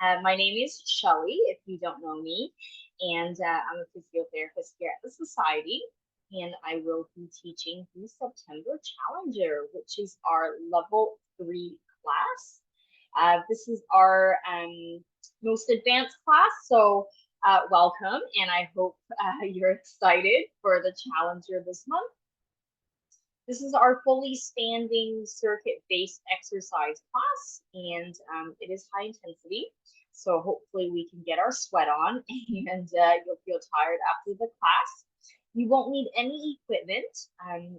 My name is Shelly, if you don't know me, and I'm a physiotherapist here at the Society, and I will be teaching the September Challenger, which is our level 3 class. This is our most advanced class, so welcome, and I hope you're excited for the Challenger this month. This is our fully standing circuit-based exercise class, and it is high intensity. So hopefully we can get our sweat on and you'll feel tired after the class. You won't need any equipment.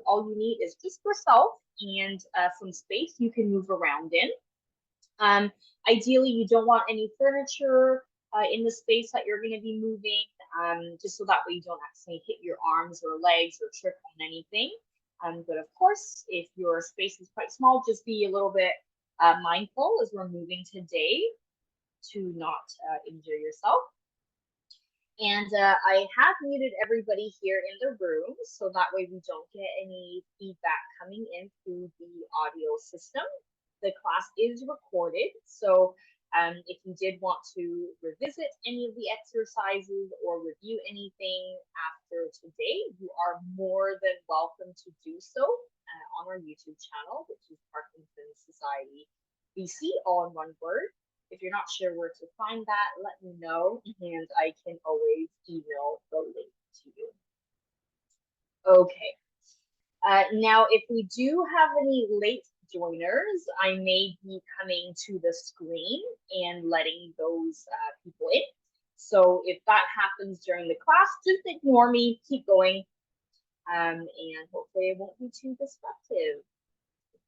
All you need is just yourself and some space you can move around in. Ideally, you don't want any furniture in the space that you're going to be moving, just so that way you don't accidentally hit your arms or legs or trip on anything. But of course, if your space is quite small, just be a little bit mindful as we're moving today to not injure yourself. And I have muted everybody here in the room, so that way we don't get any feedback coming in through the audio system. The class is recorded, so if you did want to revisit any of the exercises or review anything after today, you are more than welcome to do so on our YouTube channel, which is Parkinson's Society BC, all in one word. If you're not sure where to find that, let me know, and I can always email the link to you. Okay. Now, if we do have any late joiners, I may be coming to the screen and letting those people in. So if that happens during the class, just ignore me, keep going, and hopefully it won't be too disruptive.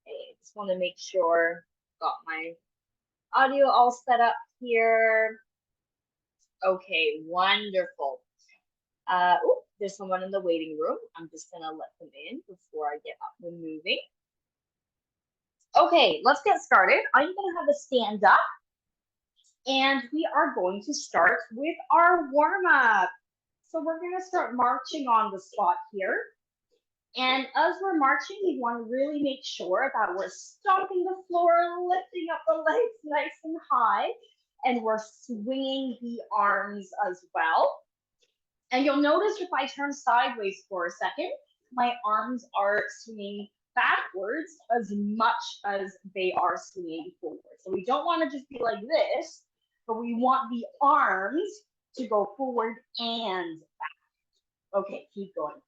Okay, just want to make sure I've got my audio all set up here. Okay, wonderful. There's someone in the waiting room. I'm just gonna let them in before I get up and moving. Okay, let's get started. I'm gonna have a stand up and we are going to start with our warm up. So we're gonna start marching on the spot here. And as we're marching, we want to really make sure that we're stomping the floor, lifting up the legs nice and high, and we're swinging the arms as well. And you'll notice if I turn sideways for a second, my arms are swinging backwards as much as they are swinging forward. So we don't want to just be like this, but we want the arms to go forward and back. Okay, keep going.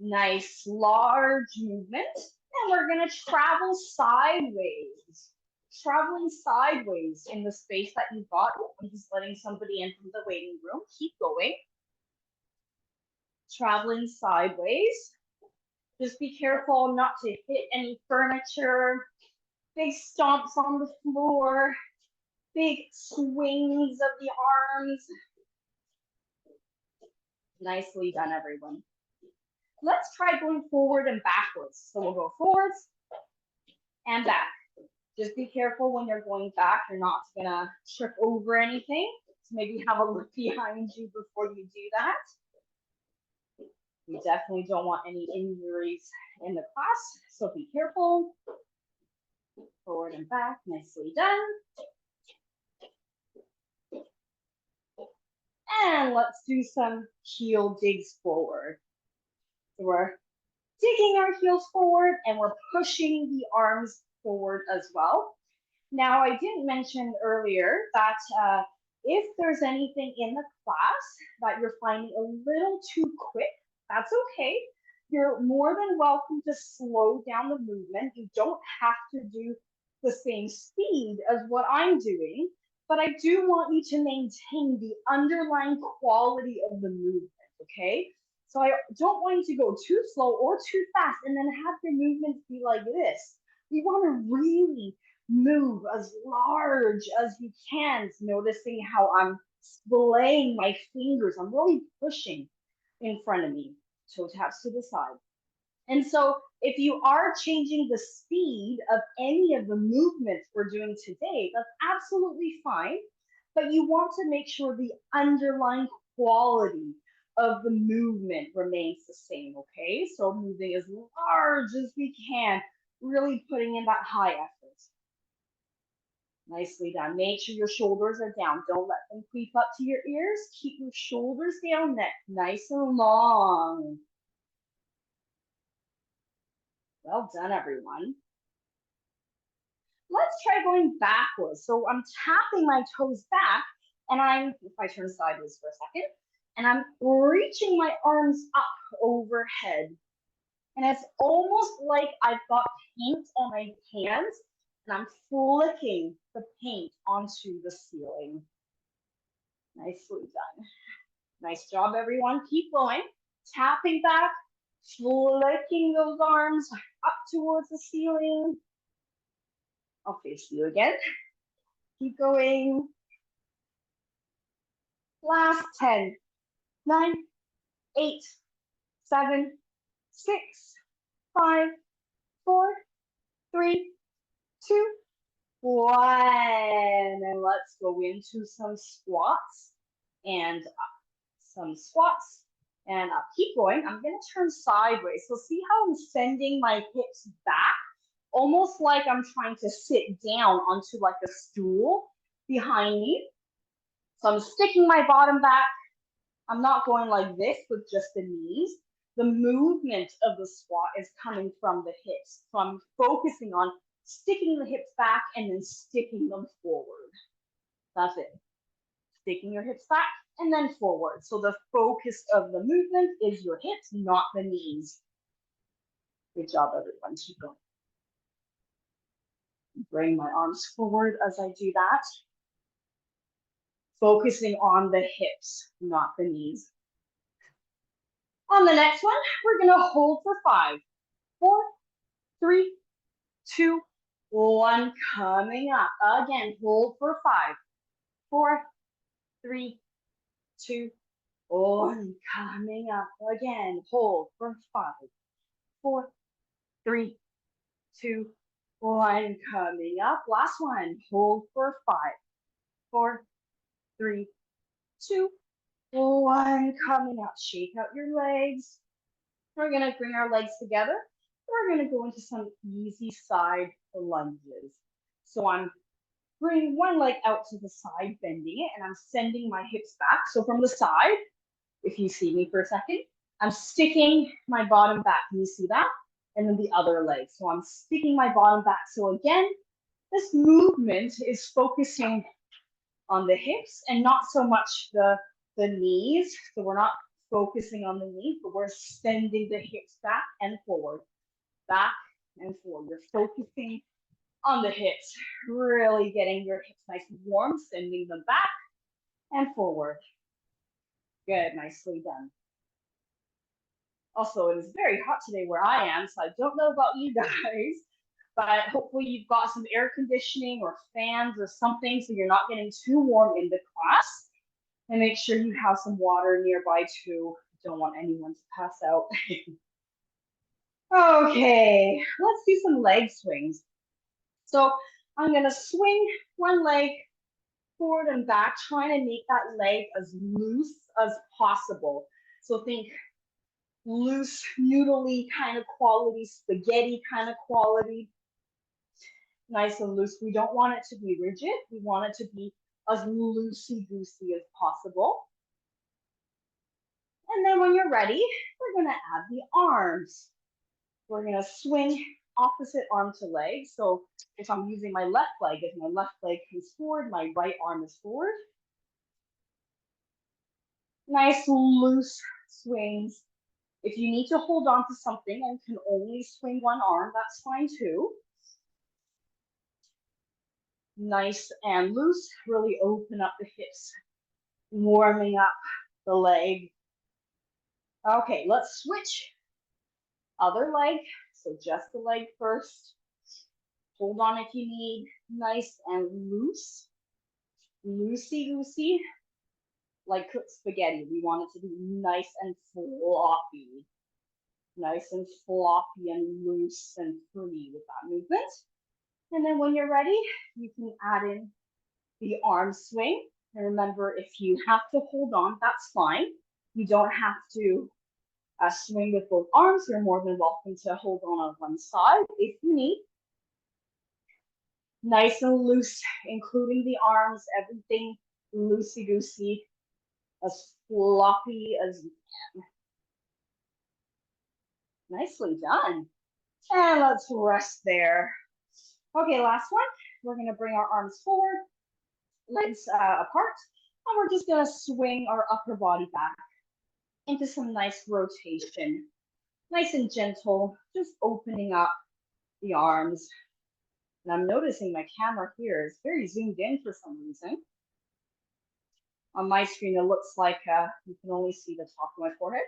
Nice large movement. And we're going to travel sideways. Traveling sideways in the space that you've got. I'm just letting somebody in from the waiting room. Keep going. Traveling sideways. Just be careful not to hit any furniture. Big stomps on the floor. Big swings of the arms. Nicely done, everyone. Let's try going forward and backwards. So we'll go forwards and back. Just be careful when you're going back. You're not gonna trip over anything. So maybe have a look behind you before you do that. We definitely don't want any injuries in the class, so be careful. Forward and back, nicely done. And let's do some heel digs forward. So we're digging our heels forward and we're pushing the arms forward as well. Now, I didn't mention earlier that if there's anything in the class that you're finding a little too quick, that's okay. You're more than welcome to slow down the movement. You don't have to do the same speed as what I'm doing, but I do want you to maintain the underlying quality of the movement, okay? So I don't want you to go too slow or too fast and then have your movements be like this. We want to really move as large as you can, noticing how I'm splaying my fingers. I'm really pushing in front of me, toe taps to the side. And so if you are changing the speed of any of the movements we're doing today, that's absolutely fine, but you want to make sure the underlying quality of the movement remains the same, okay? So moving as large as we can, really putting in that high effort. Nicely done. Make sure your shoulders are down. Don't let them creep up to your ears. Keep your shoulders down, neck nice and long. Well done, everyone. Let's try going backwards. So I'm tapping my toes back, and if I turn sideways for a second, and I'm reaching my arms up overhead. And it's almost like I've got paint on my hands, and I'm flicking the paint onto the ceiling. Nicely done. Nice job, everyone. Keep going. Tapping back, flicking those arms up towards the ceiling. I'll face you again. Keep going. Last 10, 9, 8, 7, 6, 5, 4, 3, 2, 1. And let's go into some squats and up. Some squats and up. Keep going. I'm going to turn sideways. So see how I'm sending my hips back? Almost like I'm trying to sit down onto like a stool behind me. So I'm sticking my bottom back. I'm not going like this with just the knees. The movement of the squat is coming from the hips. So I'm focusing on sticking the hips back and then sticking them forward. That's it. Sticking your hips back and then forward. So the focus of the movement is your hips, not the knees. Good job, everyone. Keep going. Bring my arms forward as I do that. Focusing on the hips, not the knees. On the next one, we're going to hold for 5, 4, 3, 2, 1. Coming up. Again, hold for 5, 4, 3, 2, 1. Coming up. Again, hold for 5, 4, 3, 2, 1. Coming up. Last one. Hold for 5, 4, 3, 2, 1. Coming up. Shake out your legs. We're going to bring our legs together. We're going to go into some easy side lunges. So I'm bringing one leg out to the side, bending it, and I'm sending my hips back. So from the side, if you see me for a second, I'm sticking my bottom back. Can you see that? And then the other leg. So I'm sticking my bottom back. So again, this movement is focusing on the hips and not so much the knees. So we're not focusing on the knees, but we're sending the hips back and forward, back and forward. You're focusing on the hips, really getting your hips nice and warm, sending them back and forward. Good, nicely done. Also, it is very hot today where I am, so I don't know about you guys, but hopefully you've got some air conditioning or fans or something so you're not getting too warm in the class. And make sure you have some water nearby too. Don't want anyone to pass out. Okay, let's do some leg swings. So I'm gonna swing one leg forward and back, trying to make that leg as loose as possible. So think loose, noodly kind of quality, spaghetti kind of quality. Nice and loose. We don't want it to be rigid. We want it to be as loosey-goosey as possible. And then when you're ready, we're gonna add the arms. We're gonna swing opposite arm to leg. So if I'm using my left leg, if my left leg comes forward, my right arm is forward. Nice loose swings. If you need to hold on to something and can only swing one arm, that's fine too. Nice and loose, really open up the hips, warming up the leg. Okay, let's switch. Other leg, so just the leg first. Hold on if you need, nice and loose. Loosey-goosey, like cooked spaghetti. We want it to be nice and floppy. Nice and floppy and loose and free with that movement. And then when you're ready, you can add in the arm swing. And remember, if you have to hold on, that's fine. You don't have to swing with both arms. You're more than welcome to hold on one side if you need. Nice and loose, including the arms, everything loosey-goosey, as floppy as you can. Nicely done. And let's rest there. Okay, last one. We're gonna bring our arms forward, legs apart, and we're just gonna swing our upper body back into some nice rotation. Nice and gentle, just opening up the arms. And I'm noticing my camera here is very zoomed in for some reason. On my screen, it looks like you can only see the top of my forehead.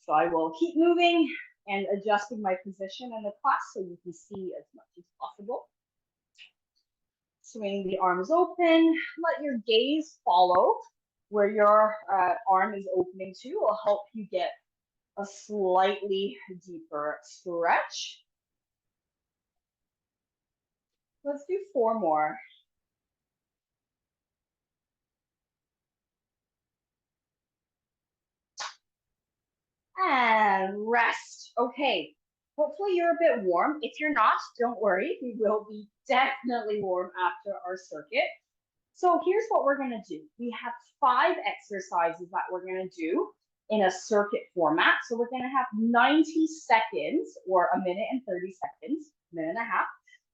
So I will keep moving and adjusting my position in the class so you can see as much as possible. Swing the arms open, let your gaze follow where your arm is opening to. It will help you get a slightly deeper stretch. Let's do 4 more. And rest. Okay, hopefully you're a bit warm. If you're not, don't worry. We will be definitely warm after our circuit. So here's what we're gonna do. We have 5 exercises that we're gonna do in a circuit format. So we're gonna have 90 seconds or a minute and 30 seconds, minute and a half,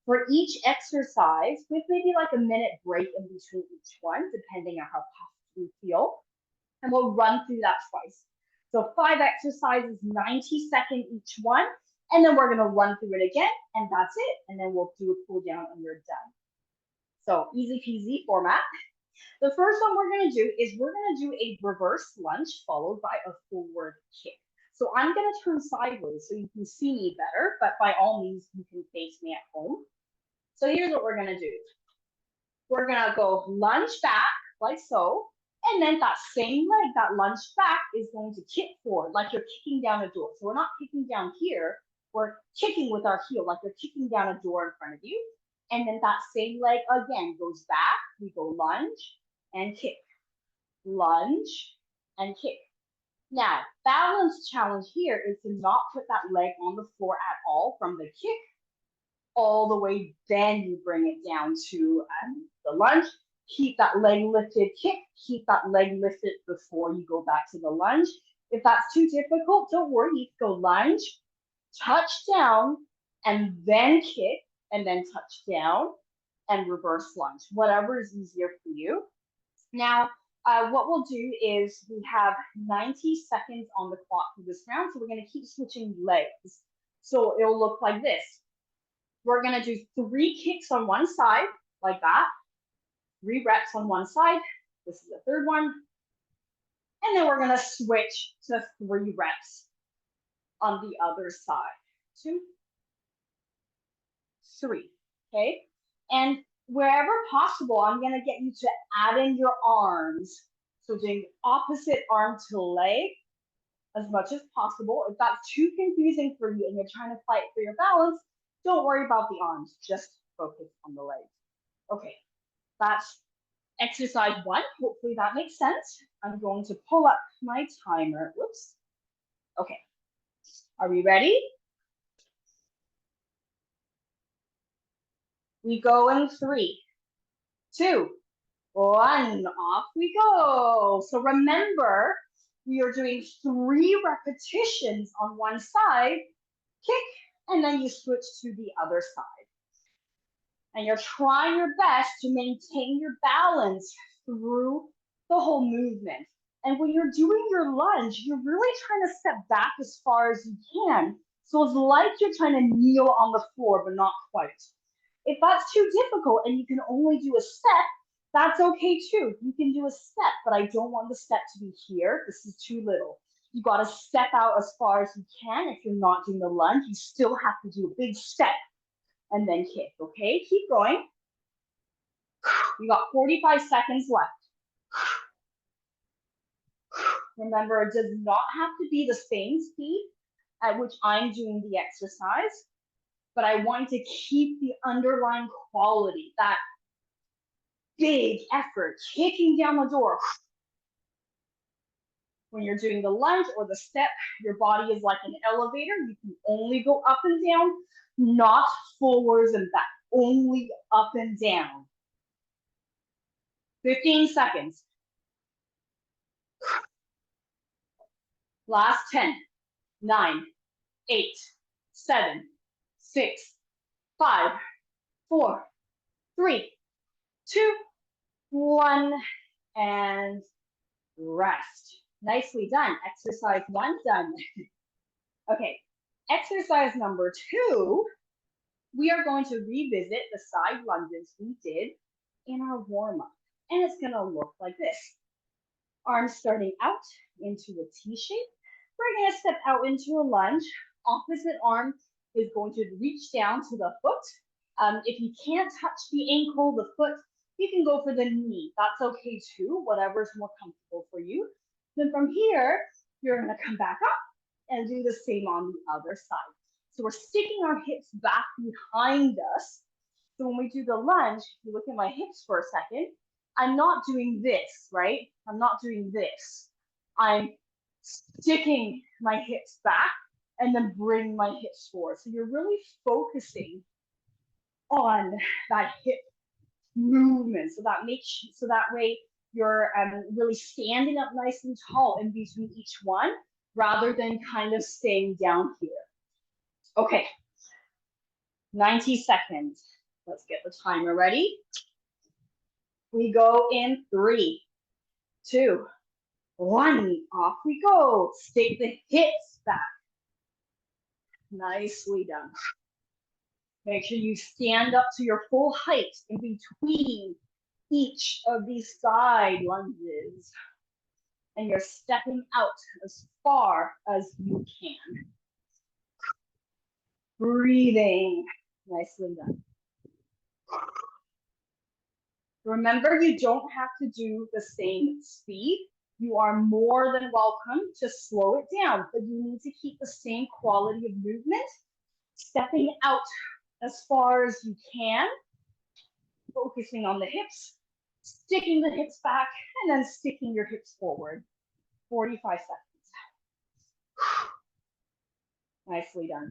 for each exercise with maybe like a minute break in between each one, depending on how puffed we feel. And we'll run through that twice. So 5 exercises, 90 seconds each one. And then we're gonna run through it again, and that's it. And then we'll do a cool down and you're done. So easy peasy format. The first one we're gonna do is we're gonna do a reverse lunge followed by a forward kick. So I'm gonna turn sideways so you can see me better, but by all means, you can face me at home. So here's what we're gonna do. We're gonna go lunge back like so, and then that same leg, that lunge back is going to kick forward like you're kicking down a door. So we're not kicking down here, we're kicking with our heel like you're kicking down a door in front of you. And then that same leg again goes back, we go lunge and kick, lunge and kick. Now, balance challenge here is to not put that leg on the floor at all from the kick all the way, then you bring it down to the lunge. Keep that leg lifted, kick, keep that leg lifted before you go back to the lunge. If that's too difficult, don't worry, you can go lunge, touch down, and then kick, and then touch down, and reverse lunge, whatever is easier for you. Now, what we'll do is we have 90 seconds on the clock for this round, so we're gonna keep switching legs. So it'll look like this. We're gonna do 3 kicks on one side, like that. 3 reps on one side. This is the third one. And then we're gonna switch to 3 reps on the other side. 2, 3, okay? And wherever possible, I'm gonna get you to add in your arms. So doing opposite arm to leg as much as possible. If that's too confusing for you and you're trying to fight for your balance, don't worry about the arms, just focus on the legs. Okay, that's exercise 1. Hopefully that makes sense. I'm going to pull up my timer. Whoops. Okay, are we ready? We go in 3, 2, 1, off we go. So remember, we are doing 3 repetitions on one side, kick, and then you switch to the other side. And you're trying your best to maintain your balance through the whole movement. And when you're doing your lunge, you're really trying to step back as far as you can. So it's like you're trying to kneel on the floor, but not quite. If that's too difficult and you can only do a step, that's okay too. You can do a step, but I don't want the step to be here. This is too little. You got to step out as far as you can. If you're not doing the lunge, you still have to do a big step and then kick, okay? Keep going. You got 45 seconds left. Remember, it does not have to be the same speed at which I'm doing the exercise, but I want to keep the underlying quality, that big effort, kicking down the door. When you're doing the lunge or the step, your body is like an elevator. You can only go up and down, not forwards and back. only up and down. 15 seconds. Last 10, 9, 8, 7, 6, 5, 4, 3, 2, 1, and rest. Nicely done. Exercise 1 done. Okay, exercise number 2, we are going to revisit the side lunges we did in our warm-up. And it's gonna look like this. Arms starting out into a T shape. We're gonna step out into a lunge. Opposite arm is going to reach down to the foot. If you can't touch the ankle, the foot, you can go for the knee. That's okay too, whatever's more comfortable for you. Then from here, you're gonna come back up and do the same on the other side. So we're sticking our hips back behind us. So when we do the lunge, if you look at my hips for a second, I'm not doing this, right? I'm not doing this. I'm sticking my hips back and then bring my hips forward. So you're really focusing on that hip movement. So that way you're really standing up nice and tall in between each one rather than kind of staying down here. Okay, 90 seconds. Let's get the timer ready. We go in 3, 2, 1. Off we go. Stick the hips back. Nicely done. Make sure you stand up to your full height in between each of these side lunges. And you're stepping out as far as you can. Breathing. Nicely done. Remember, you don't have to do the same speed. You are more than welcome to slow it down, but you need to keep the same quality of movement, stepping out as far as you can, focusing on the hips, sticking the hips back, and then sticking your hips forward. 45 seconds. Nicely done.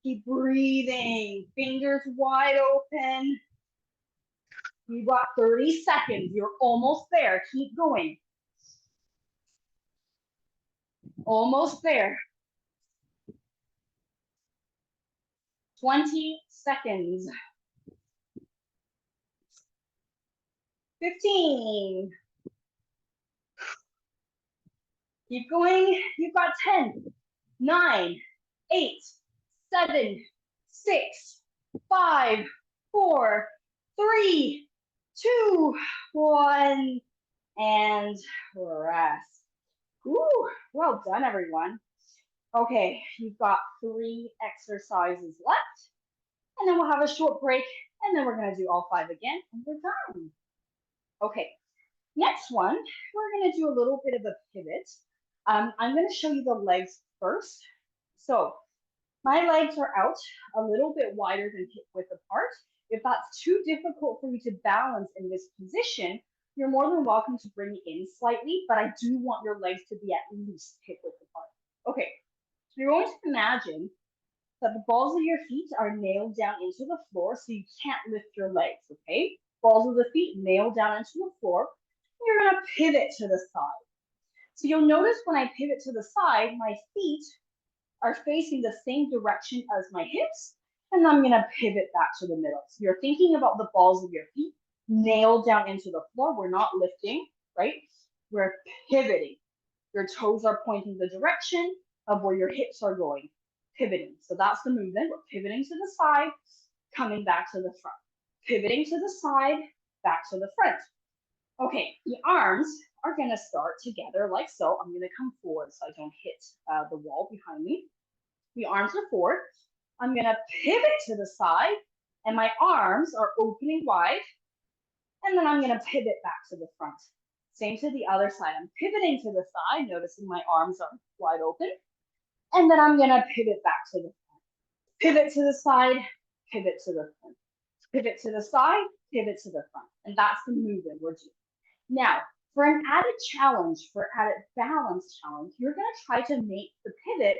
Keep breathing, fingers wide open. You've got 30 seconds. You're almost there. Keep going. Almost there. 20 seconds. 15. Keep going. You've got 10, 9, 8, 7, 6, 5, 4, 3, 2, 1, and rest. Ooh, well done, everyone. Okay, you've got 3 exercises left, and then we'll have a short break, and then we're gonna do all 5 again, and we're done. Okay, next one, we're gonna do a little bit of a pivot. I'm gonna show you the legs first. So my legs are out a little bit wider than hip width apart. If that's too difficult for you to balance in this position, you're more than welcome to bring it in slightly, but I do want your legs to be at least hip width apart. Okay, so you're going to imagine that the balls of your feet are nailed down into the floor so you can't lift your legs, okay? Balls of the feet nailed down into the floor. You're gonna pivot to the side. So you'll notice when I pivot to the side, my feet are facing the same direction as my hips, and I'm gonna pivot back to the middle. So you're thinking about the balls of your feet nailed down into the floor. We're not lifting, right? We're pivoting. Your toes are pointing the direction of where your hips are going, pivoting. So that's the movement. We're pivoting to the side, coming back to the front. Pivoting to the side, back to the front. Okay, the arms are gonna start together like so. I'm gonna come forward so I don't hit the wall behind me. The arms are forward. I'm gonna pivot to the side and my arms are opening wide. And then I'm gonna pivot back to the front. Same to the other side. I'm pivoting to the side, noticing my arms are wide open. And then I'm gonna pivot back to the front. Pivot to the side, pivot to the front. Pivot to the side, pivot to the front. And that's the movement we're doing. Now, for an added challenge, for added balance challenge, you're gonna try to make the pivot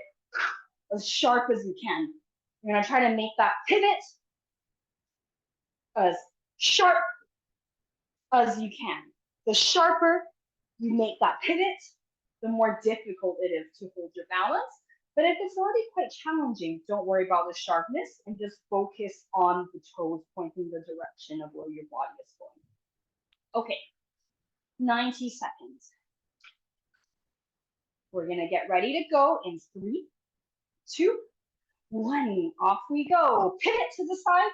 as sharp as you can. You're gonna try to make that pivot as sharp as you can. The sharper you make that pivot, the more difficult it is to hold your balance. But if it's already quite challenging, don't worry about the sharpness and just focus on the toes pointing the direction of where your body is going. Okay, 90 seconds. We're gonna get ready to go in 3, 2, 1. Off we go. Pivot to the side.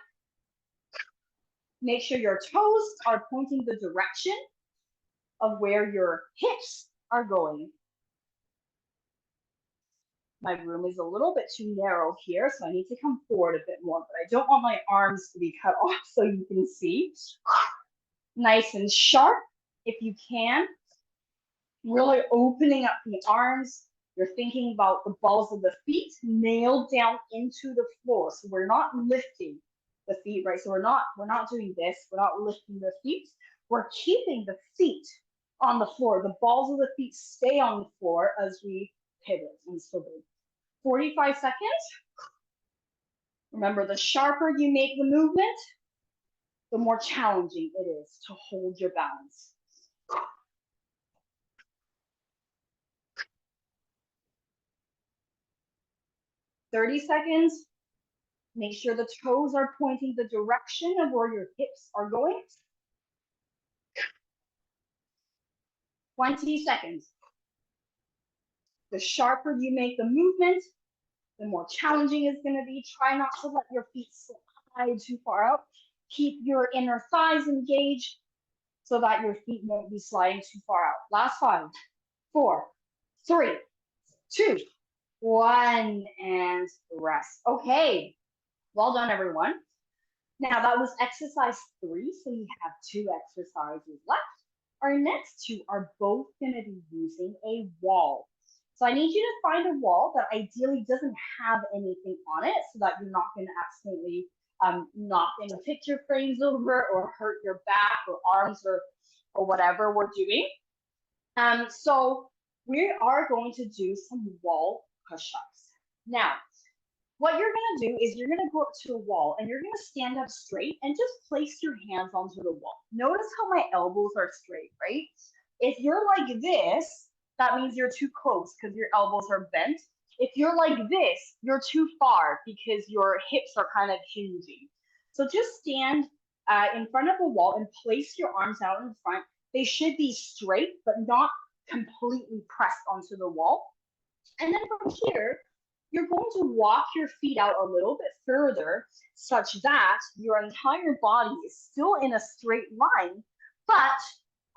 Make sure your toes are pointing the direction of where your hips are going. My room is a little bit too narrow here, so I need to come forward a bit more, but I don't want my arms to be cut off so you can see. Nice and sharp if you can. Really opening up the arms. You're thinking about the balls of the feet nailed down into the floor. So we're not lifting the feet, right? So we're not doing this. We're not lifting the feet. We're keeping the feet on the floor. The balls of the feet stay on the floor as we pivot and swivel. 45 seconds. Remember, the sharper you make the movement, the more challenging it is to hold your balance. 30 seconds. Make sure the toes are pointing the direction of where your hips are going. 20 seconds. The sharper you make the movement, the more challenging it's going to be. Try not to let your feet slide too far out. Keep your inner thighs engaged so that your feet won't be sliding too far out. Last 5, 4, 3, 2, 1, and rest. Okay, well done, everyone. Now that was exercise 3, so you have 2 exercises left. Our next 2 are both going to be using a wall. So I need you to find a wall that ideally doesn't have anything on it so that you're not going to accidentally knock any picture frames over or hurt your back or arms or whatever we're doing. So we are going to do some wall push-ups. Now, what you're going to do is you're going to go up to a wall and you're going to stand up straight and just place your hands onto the wall. Notice how my elbows are straight, right? If you're like this, that means you're too close because your elbows are bent. If you're like this, you're too far because your hips are kind of hinging. So just stand in front of a wall and place your arms out in front. They should be straight, but not completely pressed onto the wall. And then from here, you're going to walk your feet out a little bit further such that your entire body is still in a straight line, but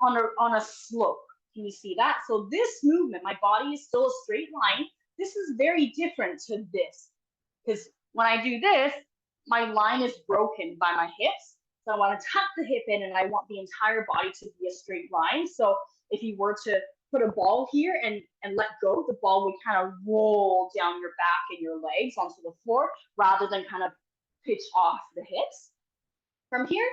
on a slope. Can you see that? So this movement, my body is still a straight line. This is very different to this because when I do this, my line is broken by my hips. So I want to tuck the hip in and I want the entire body to be a straight line. So if you were to put a ball here and let go, the ball would kind of roll down your back and your legs onto the floor rather than kind of pitch off the hips. From here,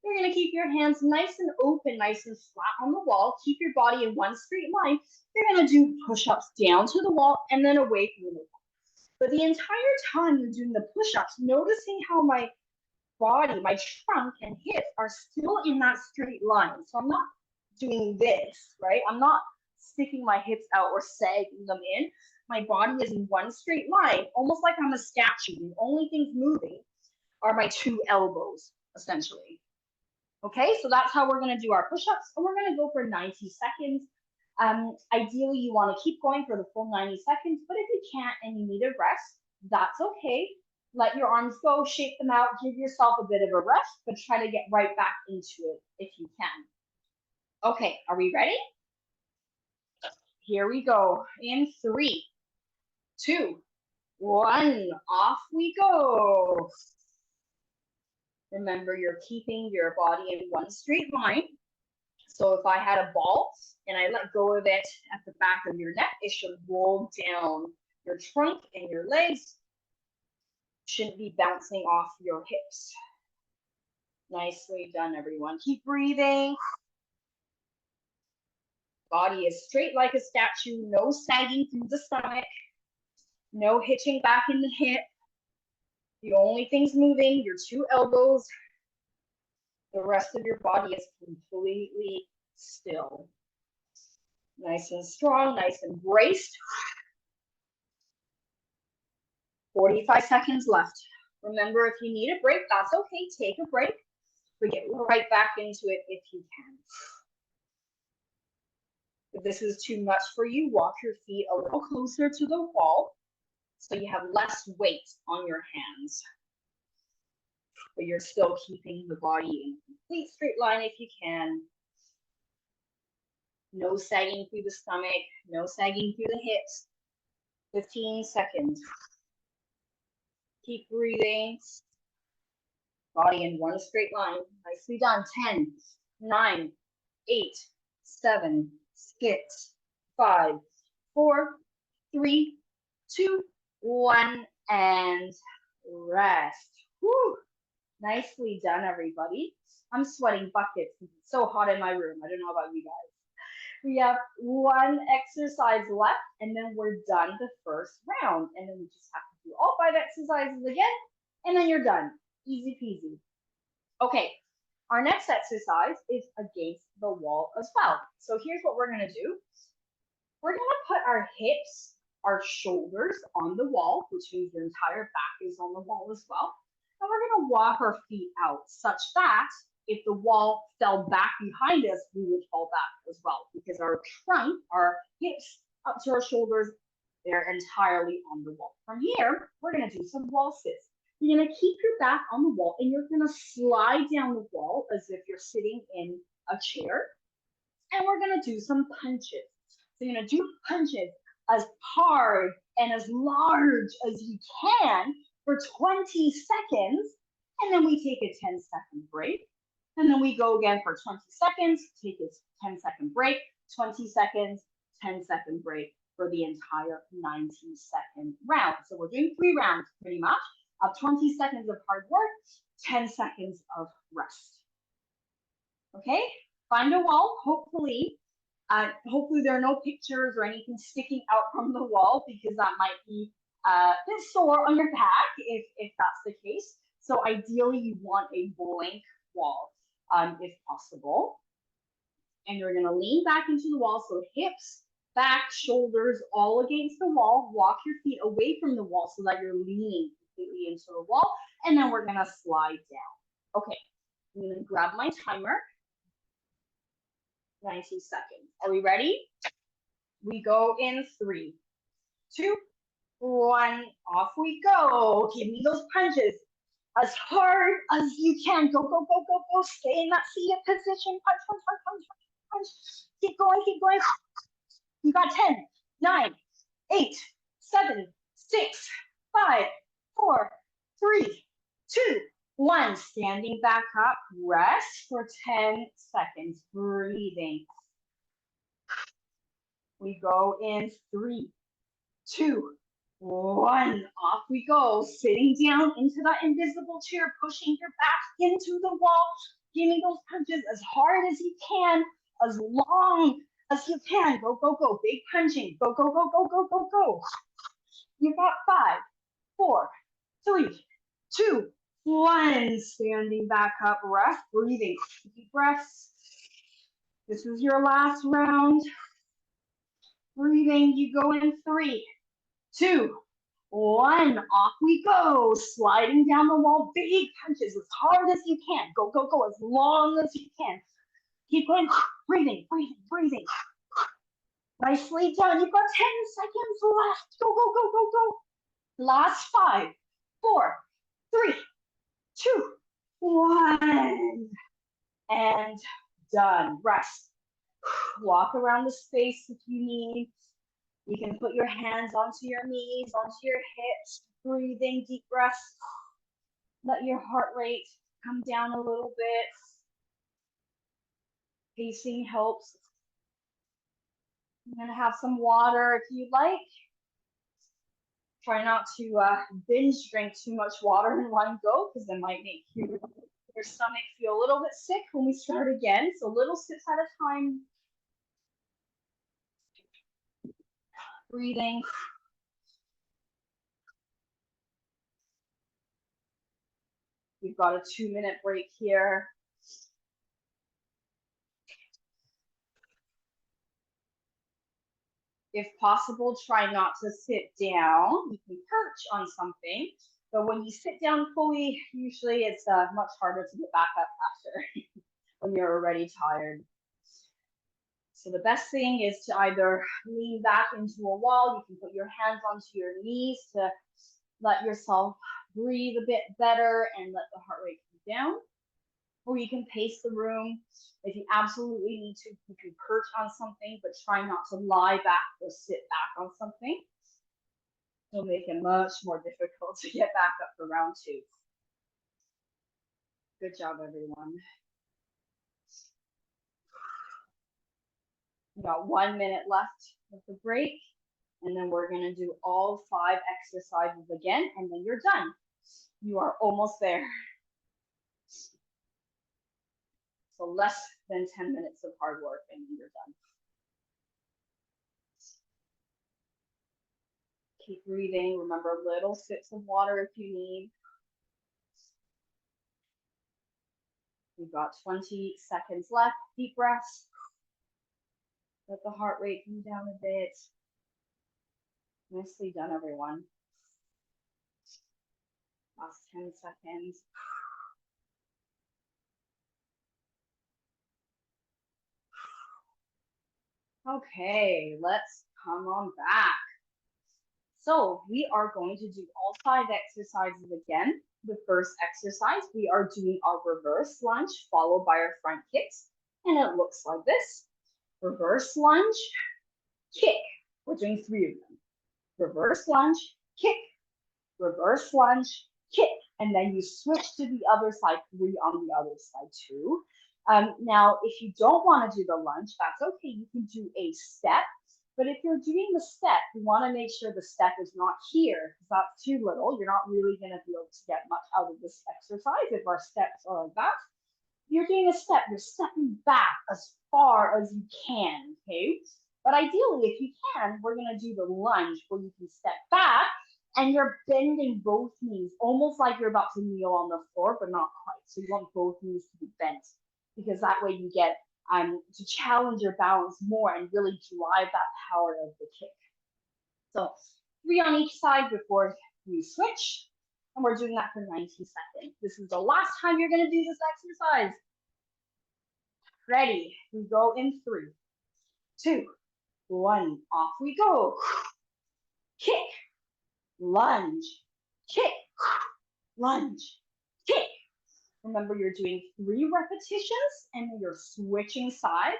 you're going to keep your hands nice and open, nice and flat on the wall. Keep your body in one straight line. You're going to do push-ups down to the wall and then away from the wall. But the entire time you're doing the push-ups, noticing how my body, my trunk and hips are still in that straight line. So I'm not doing this, right? I'm not sticking my hips out or sagging them in. My body is in one straight line, almost like I'm a statue. The only things moving are my 2 elbows, essentially. Okay, so that's how we're going to do our push-ups, and we're going to go for 90 seconds. Ideally, you want to keep going for the full 90 seconds, but if you can't and you need a rest, that's okay. Let your arms go, shake them out, give yourself a bit of a rest, but try to get right back into it if you can. Okay, are we ready? Here we go. In 3, 2, 1, off we go. Remember, you're keeping your body in one straight line. So if I had a ball and I let go of it at the back of your neck, it should roll down your trunk and your legs. Shouldn't be bouncing off your hips. Nicely done, everyone. Keep breathing. Body is straight like a statue, no sagging through the stomach. No hitching back in the hip. The only things moving, your 2 elbows. The rest of your body is completely still. Nice and strong, nice and braced. 45 seconds left. Remember, if you need a break, that's okay. Take a break. But get right back into it if you can. If this is too much for you, walk your feet a little closer to the wall so you have less weight on your hands. But you're still keeping the body in complete straight line if you can. No sagging through the stomach, no sagging through the hips. 15 seconds. Keep breathing. Body in one straight line. Nicely done. 10, 9, 8, 7, 6, 5, 4, 3, 2, 1, and rest. Whew. Nicely done, everybody. I'm sweating buckets. It's so hot in my room. I don't know about you guys. We have one exercise left, and then we're done the first round. And then we just have to do all 5 exercises again, and then you're done. Easy peasy. Okay, our next exercise is against the wall as well. So here's what we're gonna do. We're gonna put our hips, our shoulders on the wall, which means your entire back is on the wall as well. And we're gonna walk our feet out such that if the wall fell back behind us, we would fall back as well because our trunk, our hips up to our shoulders, they're entirely on the wall. From here, we're gonna do some wall sits. You're gonna keep your back on the wall and you're gonna slide down the wall as if you're sitting in a chair. And we're gonna do some punches. So you're gonna do punches as hard and as large as you can for 20 seconds. And then we take a 10-second break. And then we go again for 20 seconds, take a 10-second break, 20 seconds, 10-second break for the entire 90-second round. So we're doing 3 rounds pretty much of 20 seconds of hard work, 10 seconds of rest. Okay, find a wall. Hopefully there are no pictures or anything sticking out from the wall because that might be a bit sore on your back if that's the case. So ideally you want a blank wall if possible. And you're gonna lean back into the wall, so hips, back, shoulders, all against the wall. Walk your feet away from the wall so that you're leaning completely into the wall. And then we're gonna slide down. Okay, I'm gonna grab my timer. 90 seconds. Are we ready? We go in 3, 2, 1. Off we go. Give me those punches as hard as you can. Go, go, go, go, go. Stay in that seated position. Punch, punch, punch, punch, punch. Keep going, keep going. You got 10, 9, 8, 7, 6, 5, 4, 3, 2, 1. Standing back up. Rest for 10 seconds. Breathing. We go in 3, 2, 1. Off we go. Sitting down into that invisible chair, pushing your back into the wall. Give me those punches as hard as you can, as long as you can. Go, go, go. Big punching. Go, go, go, go, go, go, go. You got 5, 4, 3, 2, 1. Standing back up. Rest. Breathing. Deep breaths. This is your last round. Breathing. You go in 3, 2, 1. Off we go. Sliding down the wall. Big punches as hard as you can. Go, go, go. As long as you can. Keep going. Breathing, breathing, breathing. Nicely done. You've got 10 seconds left. Go, go, go, go, go. Last 5, 4, 3, 2, 1. And done. Rest. Walk around the space if you need. You can put your hands onto your knees, onto your hips, breathing, deep breaths. Let your heart rate come down a little bit. Pacing helps. I'm gonna have some water if you'd like. Try not to binge drink too much water in one go because it might make your stomach feel a little bit sick when we start again. So little sips at a time. Breathing. We've got a 2-minute break here. If possible, try not to sit down. You can perch on something, but when you sit down fully, usually it's much harder to get back up after when you're already tired. So the best thing is to either lean back into a wall. You can put your hands onto your knees to let yourself breathe a bit better and let the heart rate come down. Or you can pace the room. If you absolutely need to, you can perch on something, but try not to lie back or sit back on something. It'll make it much more difficult to get back up for round 2. Good job, everyone. We got 1 minute left of the break, and then we're gonna do all 5 exercises again, and then you're done. You are almost there. So less than 10 minutes of hard work, and then you're done. Keep breathing. Remember, little sips of water if you need. We've got 20 seconds left. Deep breaths. Let the heart rate come down a bit. Nicely done, everyone. Last 10 seconds. Okay, let's come on back. So we are going to do all 5 exercises again. The first exercise, we are doing our reverse lunge followed by our front kicks. And it looks like this. Reverse lunge, kick. We're doing 3 of them. Reverse lunge, kick, reverse lunge, kick. And then you switch to the other side, 3 on the other side too. Now, if you don't want to do the lunge, that's okay. You can do a step. But if you're doing the step, you want to make sure the step is not here, because that's too little. You're not really going to be able to get much out of this exercise if our steps are like that. You're doing a step, you're stepping back as far as you can, okay? But ideally, if you can, we're going to do the lunge where you can step back and you're bending both knees, almost like you're about to kneel on the floor, but not quite. So you want both knees to be bent, because that way you get to challenge your balance more and really drive that power of the kick. So 3 on each side before you switch. And we're doing that for 90 seconds. This is the last time you're going to do this exercise. Ready? We go in 3, 2, 1. Off we go. Kick, lunge, kick, lunge, kick. Remember, you're doing 3 repetitions and then you're switching side,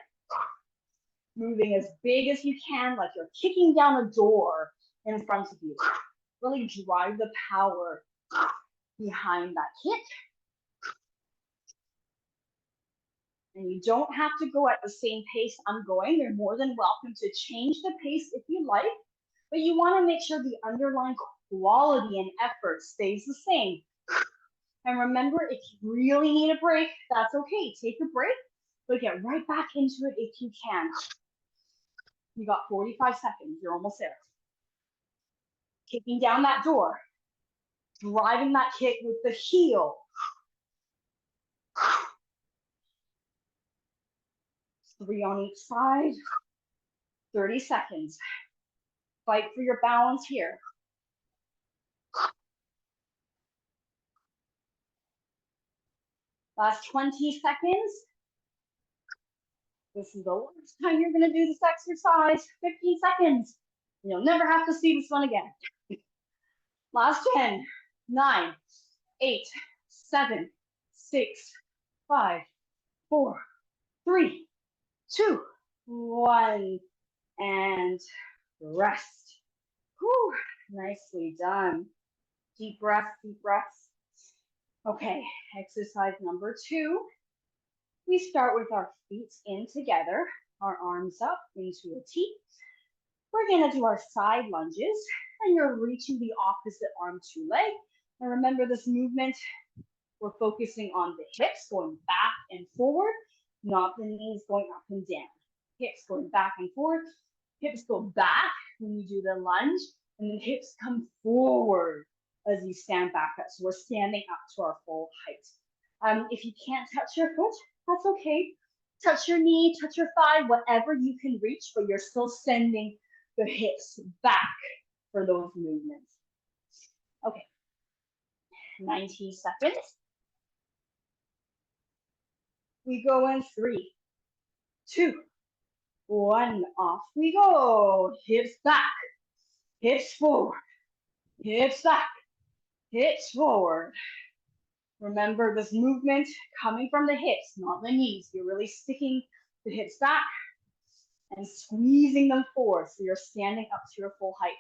moving as big as you can, like you're kicking down a door in front of you. Really drive the power behind that kick. And you don't have to go at the same pace I'm going. You're more than welcome to change the pace if you like, but you want to make sure the underlying quality and effort stays the same. And remember, if you really need a break, that's okay. Take a break, but get right back into it if you can. You got 45 seconds. You're almost there. Kicking down that door. Driving that kick with the heel. 3 on each side. 30 seconds. Fight for your balance here. Last 20 seconds. This is the last time you're going to do this exercise. 15 seconds. You'll never have to see this one again. Last 10, 9, 8, 7, 6, 5, 4, 3, 2, 1. And rest. Whew, nicely done. Deep breaths, deep breaths. Okay, exercise number 2. We start with our feet in together, our arms up into a T. We're going to do our side lunges, and you're reaching the opposite arm to leg. And remember this movement, we're focusing on the hips going back and forward, not the knees going up and down. Hips going back and forward. Hips go back when you do the lunge, and then hips come forward as you stand back up. So we're standing up to our full height. If you can't touch your foot, that's okay. Touch your knee, touch your thigh, whatever you can reach, but you're still sending the hips back for those movements. Okay, 90 seconds. We go in 3, 2, 1. Off we go. Hips back, hips forward, hips back, hips forward. Remember this movement coming from the hips, not the knees. You're really sticking the hips back and squeezing them forward so you're standing up to your full height.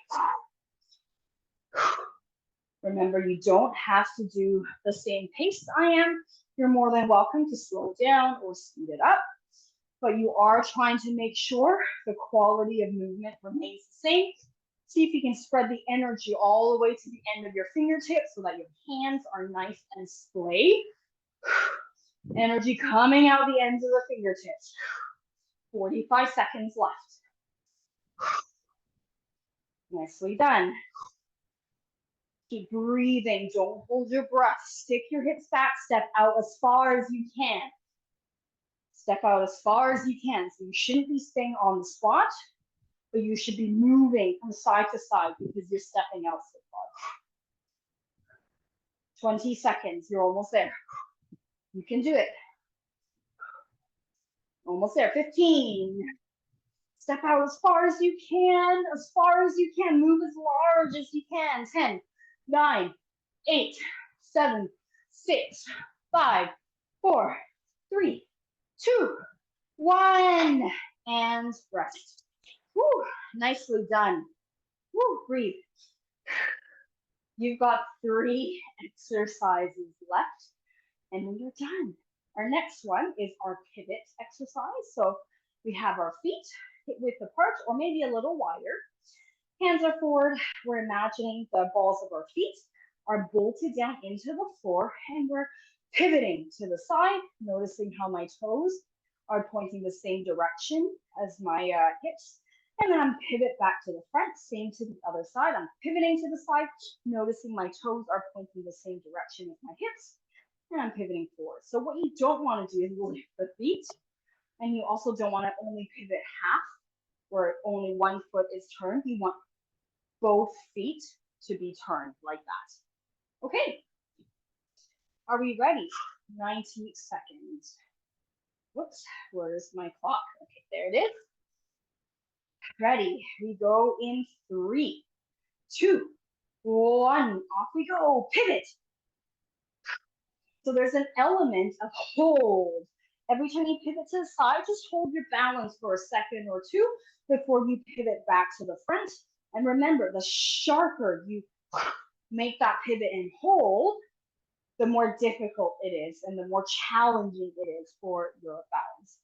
Remember, you don't have to do the same pace I am. You're more than welcome to slow down or speed it up, but you are trying to make sure the quality of movement remains the same. See if you can spread the energy all the way to the end of your fingertips so that your hands are nice and splayed. Energy coming out the ends of the fingertips. 45 seconds left. Nicely done. Keep breathing. Don't hold your breath. Stick your hips back. Step out as far as you can. Step out as far as you can. So you shouldn't be staying on the spot, but you should be moving from side to side because you're stepping out so far. 20 seconds. You're almost there. You can do it. Almost there. 15. Step out as far as you can. As far as you can. Move as large as you can. 10, 9, 8, 7, 6, 5, 4, 3, 2, 1. And rest. Woo, nicely done. Woo, breathe. You've got 3 exercises left, and then you're done. Our next one is our pivot exercise. So we have our feet hip width apart or maybe a little wider. Hands are forward. We're imagining the balls of our feet are bolted down into the floor, and we're pivoting to the side, noticing how my toes are pointing the same direction as my hips. And then I'm pivot back to the front, same to the other side. I'm pivoting to the side, noticing my toes are pointing the same direction as my hips, and I'm pivoting forward. So what you don't want to do is lift the feet, and you also don't want to only pivot half, where only one foot is turned. You want both feet to be turned like that. Okay, are we ready? 90 seconds. Whoops, where's my clock? Okay, there it is. Ready, we go in 3, 2, 1, off we go, pivot. So there's an element of hold. Every time you pivot to the side, just hold your balance for a second or two before you pivot back to the front. And remember, the sharper you make that pivot and hold, the more difficult it is and the more challenging it is for your balance.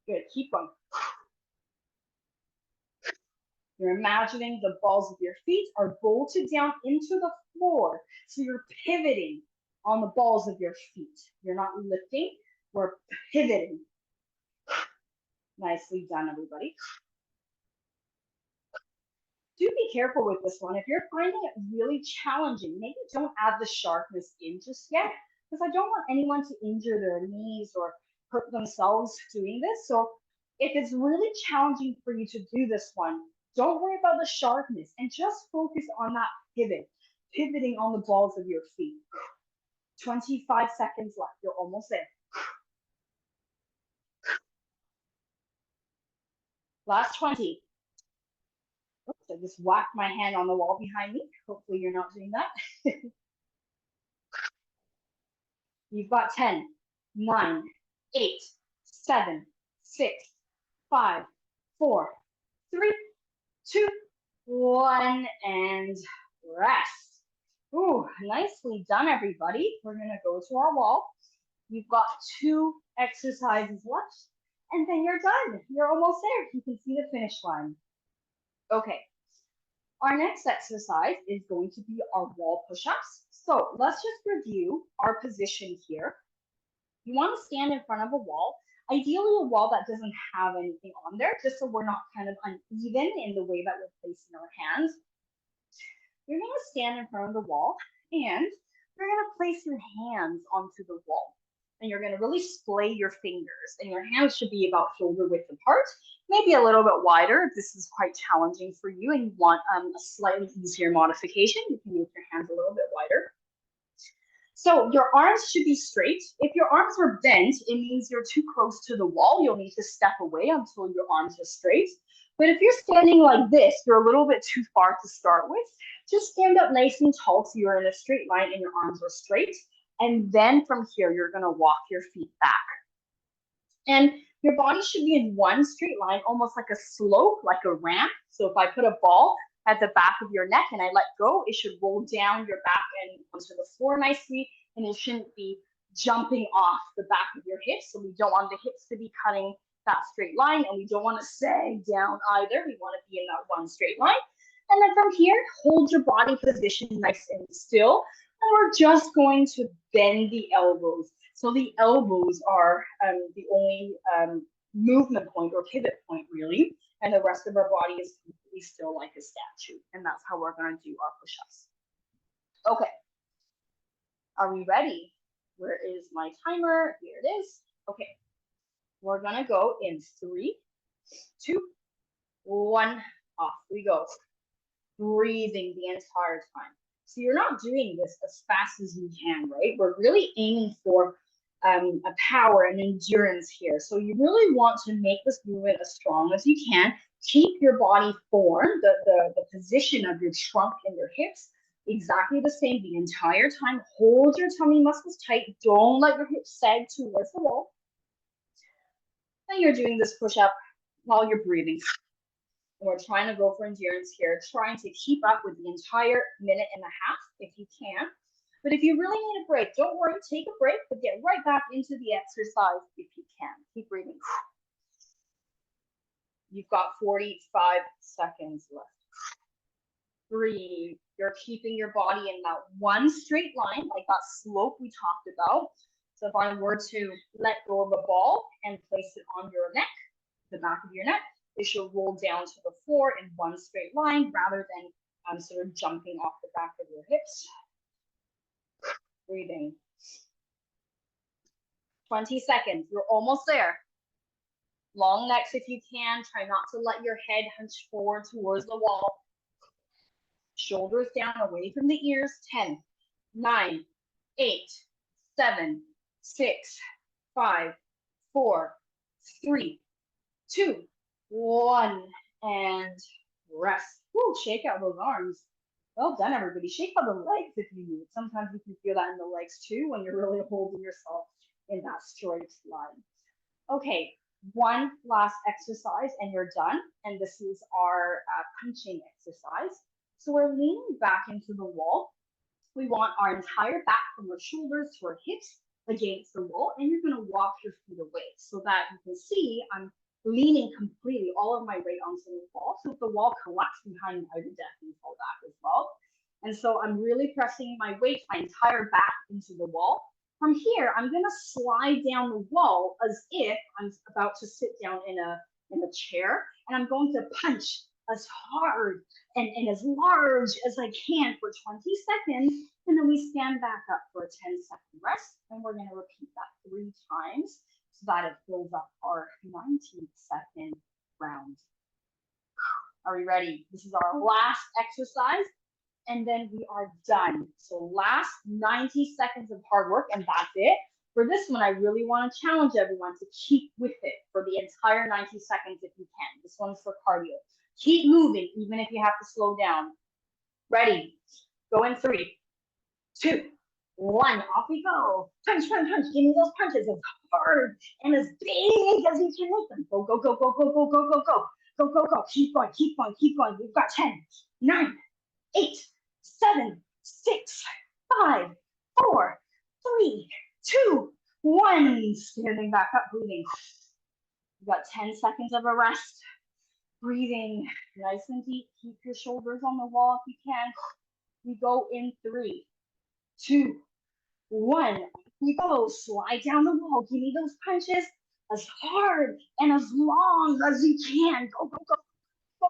Good, keep going. You're imagining the balls of your feet are bolted down into the floor. So you're pivoting on the balls of your feet. You're not lifting, we're pivoting. Nicely done, everybody. Do be careful with this one. If you're finding it really challenging, maybe don't add the sharpness in just yet, because I don't want anyone to injure their knees or hurt themselves doing this. So if it's really challenging for you to do this one, don't worry about the sharpness and just focus on that pivot, pivoting on the balls of your feet. 25 seconds left. You're almost there. Last 20. Oops, I just whacked my hand on the wall behind me. Hopefully you're not doing that. You've got 10, 9, 8, 7, 6, 5, 4, 3, 2, 1, and rest. Ooh, nicely done, everybody. We're gonna go to our wall. You've got 2 exercises left, and then you're done. You're almost there. You can see the finish line. Okay, our next exercise is going to be our wall push-ups. So let's just review our position here. You want to stand in front of a wall, ideally a wall that doesn't have anything on there, just so we're not kind of uneven in the way that we're placing our hands. you're going to stand in front of the wall and you're going to place your hands onto the wall. And you're going to really splay your fingers. And your hands should be about shoulder width apart, maybe a little bit wider if this is quite challenging for you and you want a slightly easier modification. You can make your hands a little bit wider. So your arms should be straight. If your arms are bent, it means you're too close to the wall. You'll need to step away until your arms are straight. But if you're standing like this, you're a little bit too far to start with. Just stand up nice and tall so you're in a straight line and your arms are straight. And then from here, you're gonna walk your feet back. And your body should be in one straight line, almost like a slope, like a ramp. So if I put a ball at the back of your neck and I let go, it should roll down your back and onto the floor nicely, and it shouldn't be jumping off the back of your hips. So we don't want the hips to be cutting that straight line, and we don't want to sag down either. We want to be in that one straight line. And then from here, hold your body position nice and still. And we're just going to bend the elbows. So the elbows are the only movement point or pivot point, really. And the rest of our body is completely still like a statue. And that's how we're going to do our push-ups. Okay. Are we ready? Where is my timer? Here it is. Okay. We're going to go in 3, 2, 1. Off we go. Breathing the entire time. So you're not doing this as fast as you can, right? We're really aiming for a power and endurance here. So you really want to make this movement as strong as you can. Keep your body formed, the position of your trunk and your hips exactly the same the entire time. Hold your tummy muscles tight. Don't let your hips sag towards the wall. And you're doing this push-up while you're breathing. We're trying to go for endurance here, trying to keep up with the entire minute and a half if you can. But if you really need a break, don't worry, take a break, but get right back into the exercise if you can. Keep breathing. You've got 45 seconds left. Breathe. You're keeping your body in that one straight line, like that slope we talked about. So if I were to let go of a ball and place it on your neck, the back of your neck, it should roll down to the floor in one straight line rather than sort of jumping off the back of your hips. Breathing. 20 seconds. You're almost there. Long necks if you can. Try not to let your head hunch forward towards the wall. Shoulders down away from the ears. 10, 9, 8, 7, 6, 5, 4, 3, 2, 1, and rest. Woo, shake out those arms. Well done, everybody. Shake out the legs if you need. Sometimes you can feel that in the legs too when you're really holding yourself in that straight line. Okay, one last exercise and you're done. And this is our punching exercise. So we're leaning back into the wall. We want our entire back from our shoulders to our hips against the wall, and you're going to walk your feet away so that you can see I'm leaning completely all of my weight onto the wall. So if the wall collapses behind me, I would definitely fall back as well. And so I'm really pressing my weight, my entire back into the wall. From here, I'm going to slide down the wall as if I'm about to sit down in a chair, and I'm going to punch as hard and as large as I can for 20 seconds. And then we stand back up for a 10-second rest. And we're going to repeat that 3 times so that it fills up our 90-second round. Are we ready? This is our last exercise. And then we are done. So last 90 seconds of hard work, and that's it. For this one, I really want to challenge everyone to keep with it for the entire 90 seconds if you can. This one's for cardio. Keep moving, even if you have to slow down. Ready? Go in 3, 2, 1. Off we go. Punch, punch, punch. Give me those punches as hard and as big as you can make them. Go, go, go, go, go, go, go, go, go. Go, go, go. Keep going, keep going, keep going. We've got 10, 9, 8, 7, 6, 5, 4, 3, 2, 1. Standing back up, breathing. We've got 10 seconds of a rest. Breathing nice and deep. Keep your shoulders on the wall if you can. We go in 3, 2, 1. We go. Slide down the wall. Give me those punches as hard and as long as you can. Go, go, go. Go.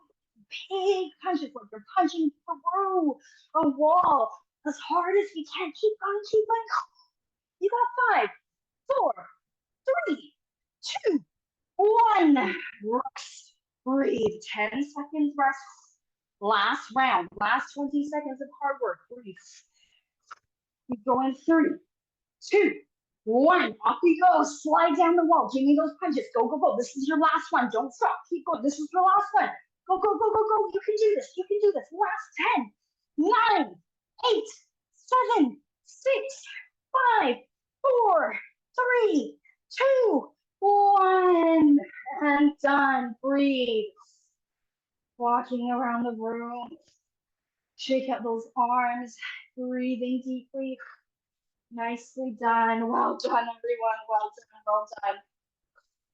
big punches, like you're punching through a wall as hard as you can. Keep going, keep going. You got 5, 4, 3, 2, 1. Rest. Breathe. 10 seconds rest. Last round. Last 20 seconds of hard work. Breathe. Keep going. 3, 2, 1. Off you go. Slide down the wall. Give me those punches. Go, go, go. This is your last one. Don't stop. Keep going. This is your last one. Go, go, go, go, go. You can do this. You can do this. Last 10, 9, 8, 7, 6, 5, 4, 3, 2, 1. And done. Breathe. Walking around the room. Shake out those arms. Breathing deeply. Nicely done. Well done, everyone. Well done. Well done.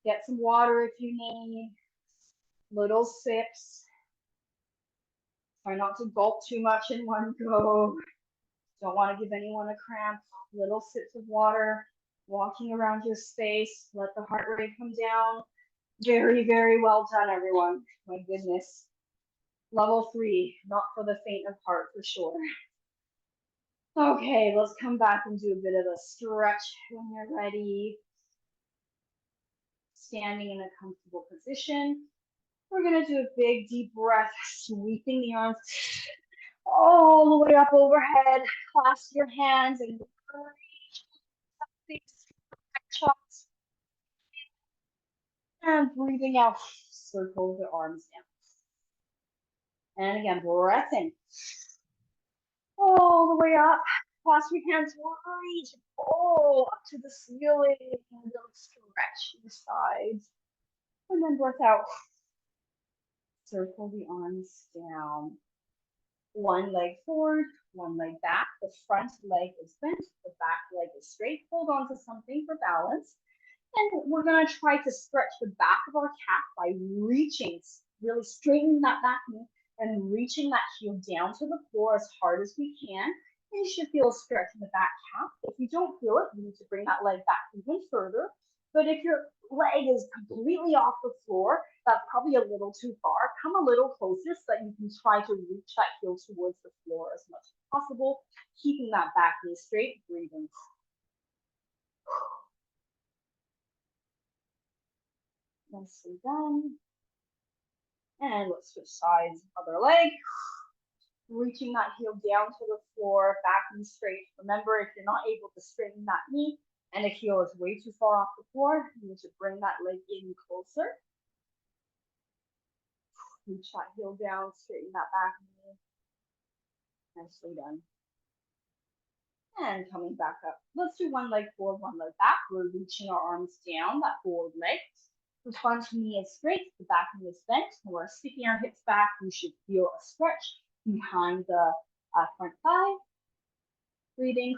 Get some water if you need. Little sips. Try not to gulp too much in one go. Don't want to give anyone a cramp. Little sips of water. Walking around your space. Let the heart rate come down. Very, very well done, everyone. My goodness. Level 3, not for the faint of heart, for sure. Okay, let's come back and do a bit of a stretch when you're ready. Standing in a comfortable position. We're gonna do a big deep breath, sweeping the arms all the way up overhead. Clasp your hands and reach up these chops. And breathing out, circle the arms down. And again, breath in. All the way up. Clasp your hands, reach all up to the ceiling. And stretch your sides. And then breath out. Circle the arms down. One leg forward, one leg back. The front leg is bent, the back leg is straight. Hold on to something for balance. And we're going to try to stretch the back of our calf by reaching, really straightening that back knee and reaching that heel down to the floor as hard as we can. And you should feel a stretch in the back calf. If you don't feel it, you need to bring that leg back even further. But if your leg is completely off the floor, that's probably a little too far. Come a little closer so that you can try to reach that heel towards the floor as much as possible, keeping that back knee straight, breathing. Nicely done. And let's switch sides, other leg. Reaching that heel down to the floor, back knee straight. Remember, if you're not able to straighten that knee and the heel is way too far off the floor, you need to bring that leg in closer. Reach that heel down, straighten that back knee. Nicely done. And coming back up. Let's do one leg forward, one leg back. We're reaching our arms down, that forward leg. The front knee is straight, the back knee is bent. We're sticking our hips back. You should feel a stretch behind the front thigh. Breathing.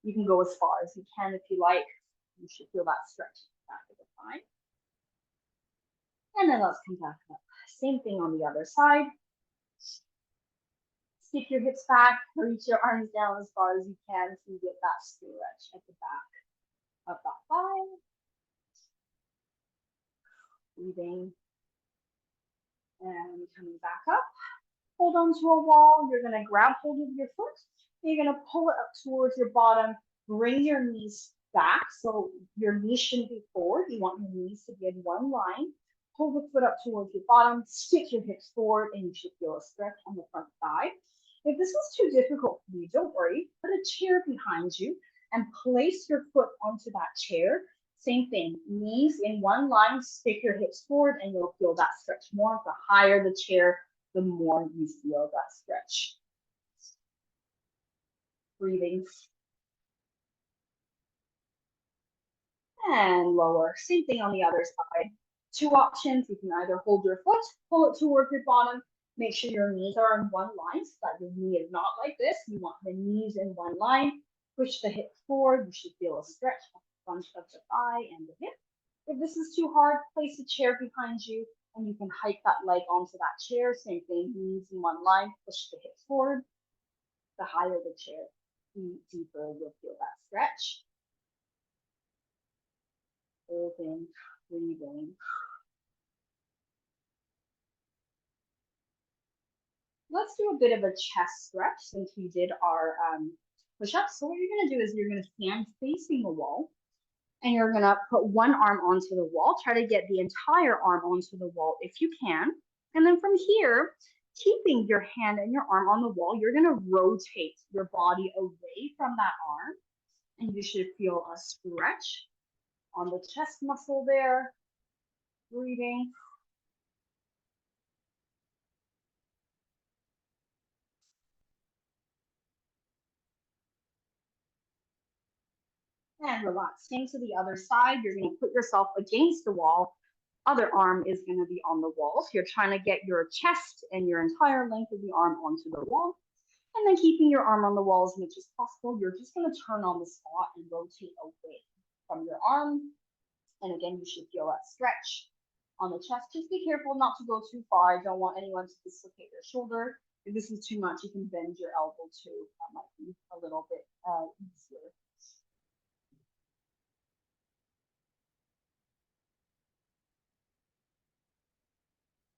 You can go as far as you can if you like. You should feel that stretch back of the spine. And then let's come back up. Same thing on the other side. Stick your hips back, reach your arms down as far as you can so you get that stretch at the back of that thigh. Breathing. And coming back up. Hold on to a wall. You're going to grab hold of your foot. You're going to pull it up towards your bottom. Bring your knees back. So your knees shouldn't be forward. You want your knees to be in one line. Pull the foot up towards your bottom. Stick your hips forward and you should feel a stretch on the front thigh. If this is too difficult for you, don't worry. Put a chair behind you and place your foot onto that chair. Same thing, knees in one line, stick your hips forward and you'll feel that stretch more. The higher the chair, the more you feel that stretch. Breathing. And lower. Same thing on the other side. Two options. You can either hold your foot, pull it towards your bottom, make sure your knees are in one line so that your knee is not like this. You want the knees in one line. Push the hips forward. You should feel a stretch at the front of the thigh and the hip. If this is too hard, place a chair behind you and you can hike that leg onto that chair. Same thing, knees in one line, push the hips forward. The higher the chair, the deeper you'll feel that stretch. Open, breathing. let's do a bit of a chest stretch since we did our push-ups. So what you're gonna do is you're gonna stand facing the wall and you're gonna put one arm onto the wall. Try to get the entire arm onto the wall if you can. And then from here, keeping your hand and your arm on the wall, you're gonna rotate your body away from that arm. And you should feel a stretch on the chest muscle there. Breathing. And relaxing to the other side. You're going to put yourself against the wall. Other arm is going to be on the wall. So you're trying to get your chest and your entire length of the arm onto the wall. And then keeping your arm on the wall as much as possible, you're just going to turn on the spot and rotate away from your arm. And again, you should feel that stretch on the chest. Just be careful not to go too far. I don't want anyone to dislocate their shoulder. If this is too much, you can bend your elbow too. That might be a little bit easier.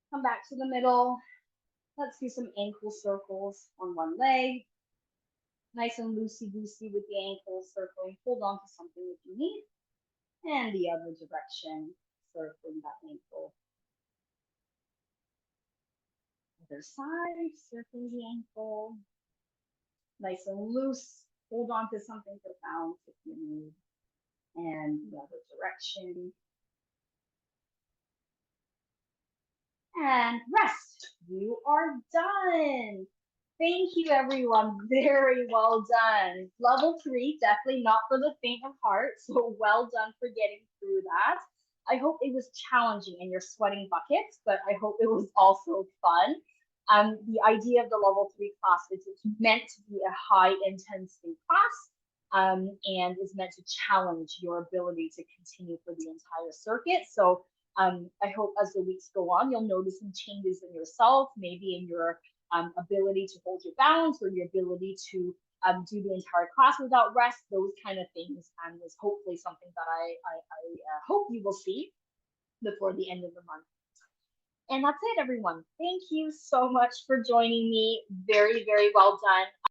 Come back to the middle. Let's do some ankle circles on one leg. Nice and loosey-goosey with the ankles circling. Hold on to something if you need. And the other direction, circling that ankle. Other side, circling the ankle. Nice and loose. Hold on to something for balance if you need. And the other direction. And rest. You are done. Thank you, everyone. Very well done. Level 3, definitely not for the faint of heart. So well done for getting through that. I hope it was challenging and you're sweating buckets, but I hope it was also fun. The idea of the level 3 class is it's meant to be a high intensity class and is meant to challenge your ability to continue for the entire circuit. So I hope as the weeks go on, you'll notice some changes in yourself, maybe in your ability to hold your balance or your ability to do the entire class without rest. Those kind of things is hopefully something that I hope you will see before the end of the month. And that's it, everyone. Thank you so much for joining me. Very, very well done.